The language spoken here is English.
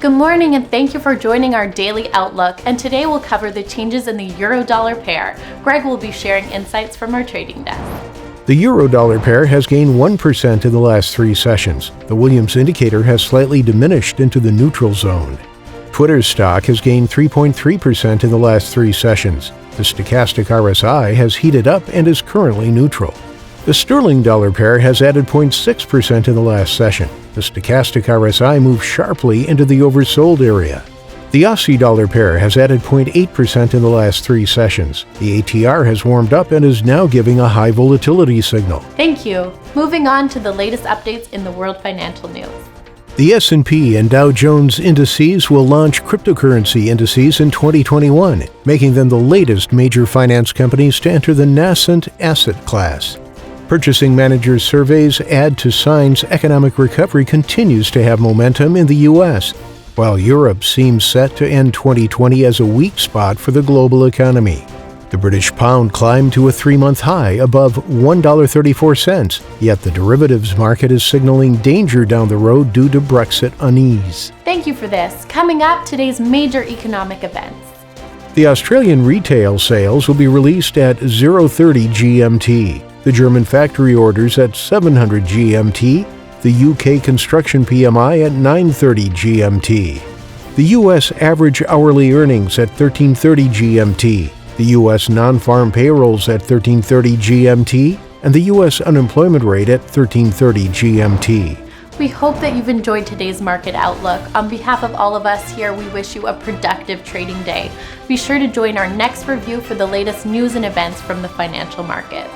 Good morning and thank you for joining our daily outlook, and today we'll cover the changes in the euro-dollar pair. Greg will be sharing insights from our trading desk. The euro-dollar pair has gained 1% in the last 3 sessions. The Williams indicator has slightly diminished into the neutral zone. Twitter's stock has gained 3.3% in the last 3 sessions. The stochastic RSI has heated up and is currently neutral. The sterling-dollar pair has added 0.6% in the last session. The stochastic RSI moved sharply into the oversold area. The Aussie dollar pair has added 0.8% in the last 3 sessions. The ATR has warmed up and is now giving a high volatility signal. Thank you. Moving on to the latest updates in the world financial news. The S&P and Dow Jones indices will launch cryptocurrency indices in 2021, making them the latest major finance companies to enter the nascent asset class. Purchasing managers' surveys add to signs economic recovery continues to have momentum in the U.S., while Europe seems set to end 2020 as a weak spot for the global economy. The British pound climbed to a 3-month high above $1.34, yet the derivatives market is signaling danger down the road due to Brexit unease. Thank you for this. Coming up, today's major economic events. The Australian retail sales will be released at 0:30 GMT. The German factory orders at 700 GMT, the UK construction PMI at 9:30 GMT, the US average hourly earnings at 13:30 GMT, the US non-farm payrolls at 13:30 GMT, and the US unemployment rate at 13:30 GMT. We hope that you've enjoyed today's market outlook. On behalf of all of us here, we wish you a productive trading day. Be sure to join our next review for the latest news and events from the financial markets.